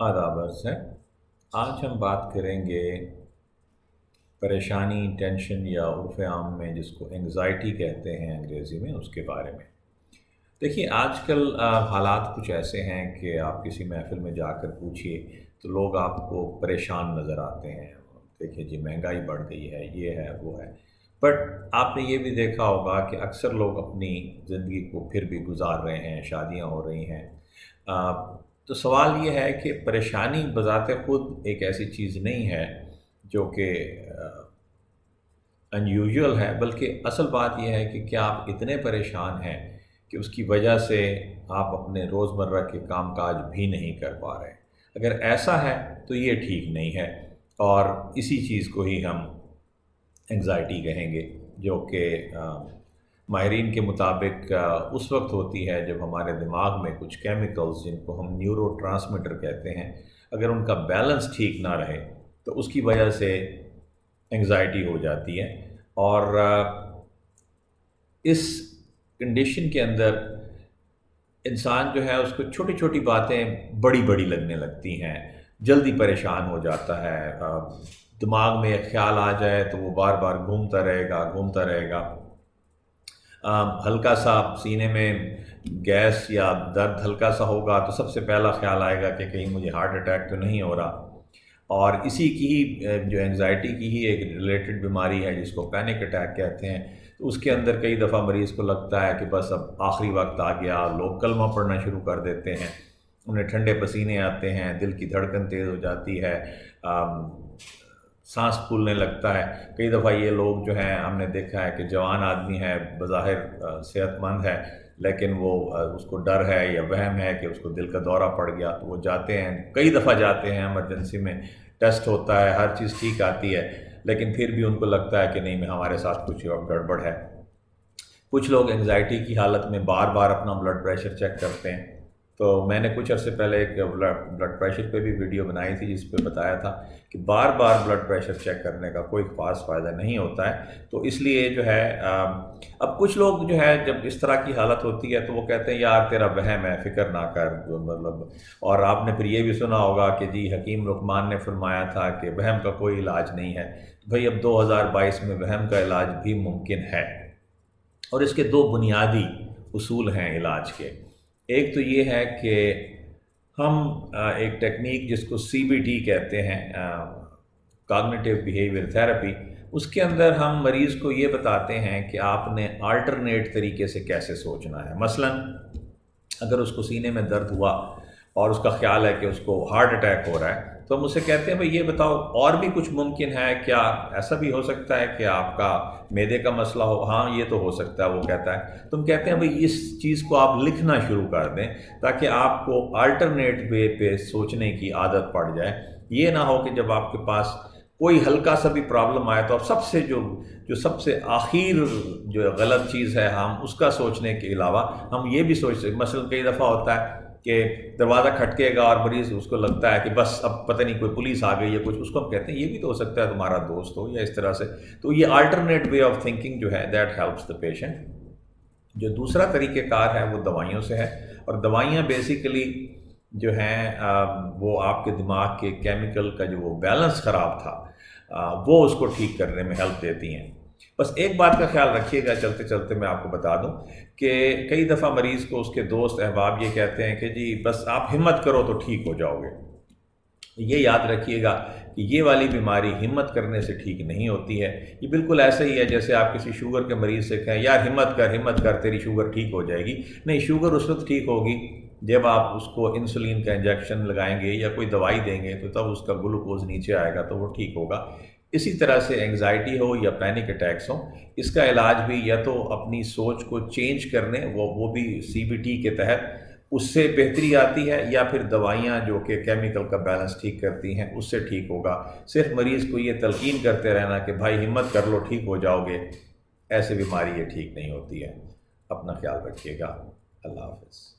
आदाब अर्ज़ है। आज हम बात करेंगे परेशानी, टेंशन या उर्फ़ आम में जिसको एंग्ज़ायटी कहते हैं अंग्रेज़ी में, उसके बारे में। देखिए आजकल हालात कुछ ऐसे हैं कि आप किसी महफ़िल में जाकर पूछिए तो लोग आपको परेशान नज़र आते हैं। देखिए जी, महंगाई बढ़ गई है, ये है, वो है। बट आपने ये भी देखा होगा कि अक्सर लोग अपनी ज़िंदगी को फिर भी गुज़ार रहे हैं, शादियाँ हो रही हैं। तो सवाल ये है कि परेशानी बज़ाते ख़ुद एक ऐसी चीज़ नहीं है जो कि अनयूजुअल है, बल्कि असल बात यह है कि क्या आप इतने परेशान हैं कि उसकी वजह से आप अपने रोज़मर्रा के कामकाज भी नहीं कर पा रहे। अगर ऐसा है तो ये ठीक नहीं है, और इसी चीज़ को ही हम एंग्ज़ायटी कहेंगे, जो कि माहिरीन के मुताबिक उस वक्त होती है जब हमारे दिमाग में कुछ केमिकल्स, जिनको हम न्यूरोट्रांसमीटर कहते हैं, अगर उनका बैलेंस ठीक ना रहे तो उसकी वजह से एंग्ज़ायटी हो जाती है। और इस कंडीशन के अंदर इंसान जो है उसको छोटी छोटी बातें बड़ी बड़ी लगने लगती हैं, जल्दी परेशान हो जाता है। दिमाग में एक ख्याल आ जाए तो वो बार बार घूमता रहेगा। हल्का सा सीने में गैस या दर्द हल्का सा होगा तो सबसे पहला ख्याल आएगा कि कहीं मुझे हार्ट अटैक तो नहीं हो रहा। और इसी की ही जो एंग्ज़ायटी की ही एक रिलेटेड बीमारी है जिसको पैनिक अटैक कहते हैं। तो उसके अंदर कई दफ़ा मरीज़ को लगता है कि बस अब आखिरी वक्त आ गया। लोग कलमा पढ़ना शुरू कर देते हैं, उन्हें ठंडे पसीने आते हैं, दिल की धड़कन तेज़ हो जाती है, सांस फूलने लगता है। कई दफ़ा ये लोग जो हैं, हमने देखा है कि जवान आदमी है, बज़ाहिर सेहतमंद है, लेकिन वो उसको डर है या वहम है कि उसको दिल का दौरा पड़ गया, तो वो जाते हैं, कई दफ़ा जाते हैं इमरजेंसी में, टेस्ट होता है, हर चीज़ ठीक आती है, लेकिन फिर भी उनको लगता है कि नहीं, मैं हमारे साथ कुछ और गड़बड़ है। कुछ लोग एंग्ज़ायटी की हालत में बार बार अपना ब्लड प्रेशर चेक करते हैं। तो मैंने कुछ अर्से पहले एक ब्लड प्रेशर पे भी वीडियो बनाई थी, जिस पे बताया था कि बार बार ब्लड प्रेशर चेक करने का कोई ख़ास फ़ायदा नहीं होता है। तो इसलिए जो है अब कुछ लोग जो है, जब इस तरह की हालत होती है तो वो कहते हैं यार तेरा वहम है, फ़िक्र ना कर, मतलब। और आपने फिर ये भी सुना होगा कि जी हकीम लुक़मान ने फरमाया था कि वहम का कोई इलाज नहीं है। तो भाई अब 2022 में वहम का इलाज भी मुमकिन है, और इसके दो बुनियादी उसूल हैं इलाज के। एक तो ये है कि हम एक टेक्निक जिसको सीबीटी कहते हैं, कॉग्निटिव बिहेवियर थेरेपी, उसके अंदर हम मरीज़ को ये बताते हैं कि आपने अल्टरनेट तरीके से कैसे सोचना है। मसलन अगर उसको सीने में दर्द हुआ और उसका ख्याल है कि उसको हार्ट अटैक हो रहा है, तो हम उसे कहते हैं भाई ये बताओ और भी कुछ मुमकिन है क्या? ऐसा भी हो सकता है कि आपका मैदे का मसला हो? हाँ, ये तो हो सकता है, वो कहता है। तुम कहते हैं भाई इस चीज़ को आप लिखना शुरू कर दें, ताकि आपको अल्टरनेट वे पे सोचने की आदत पड़ जाए। ये ना हो कि जब आपके पास कोई हल्का सा भी प्रॉब्लम आए तो आप सबसे जो जो सबसे आखिर जो गलत चीज़ है, हम उसका सोचने के अलावा हम ये भी सोच सकते। मसलन कई दफ़ा होता है कि दरवाज़ा खटकेगा और मरीज़ उसको लगता है कि बस अब पता नहीं कोई पुलिस आ गई है कुछ, उसको हम कहते हैं ये भी तो हो सकता है तुम्हारा दोस्त हो, या इस तरह से। तो ये अल्टरनेट वे ऑफ थिंकिंग जो है, दैट हेल्प्स द पेशेंट। जो दूसरा तरीक़ेकार है वो दवाइयों से है, और दवाइयाँ बेसिकली जो हैं वो आपके दिमाग के केमिकल का जो वो बैलेंस ख़राब था, वो उसको ठीक करने में हेल्प देती हैं। बस एक बात का ख्याल रखिएगा, चलते चलते मैं आपको बता दूं कि कई दफ़ा मरीज़ को उसके दोस्त अहबाब ये कहते हैं कि जी बस आप हिम्मत करो तो ठीक हो जाओगे। ये याद रखिएगा कि ये वाली बीमारी हिम्मत करने से ठीक नहीं होती है। ये बिल्कुल ऐसे ही है जैसे आप किसी शुगर के मरीज़ से कहें यार हिम्मत कर तेरी शुगर ठीक हो जाएगी। नहीं, शुगर उस वक्त ठीक होगी जब आप उसको इंसुलिन का इंजेक्शन लगाएंगे या कोई दवाई देंगे, तो तब उसका ग्लूकोज नीचे आएगा तो वो ठीक होगा। इसी तरह से एंग्ज़ायटी हो या पैनिक अटैक्स हो, इसका इलाज भी या तो अपनी सोच को चेंज करने, वो भी सीबीटी के तहत, उससे बेहतरी आती है, या फिर दवाइयाँ जो कि केमिकल का बैलेंस ठीक करती हैं उससे ठीक होगा। सिर्फ मरीज़ को ये तलकीन करते रहना कि भाई हिम्मत कर लो ठीक हो जाओगे, ऐसे बीमारी ये ठीक नहीं होती है। अपना ख्याल रखिएगा। अल्लाह हाफ़िज़।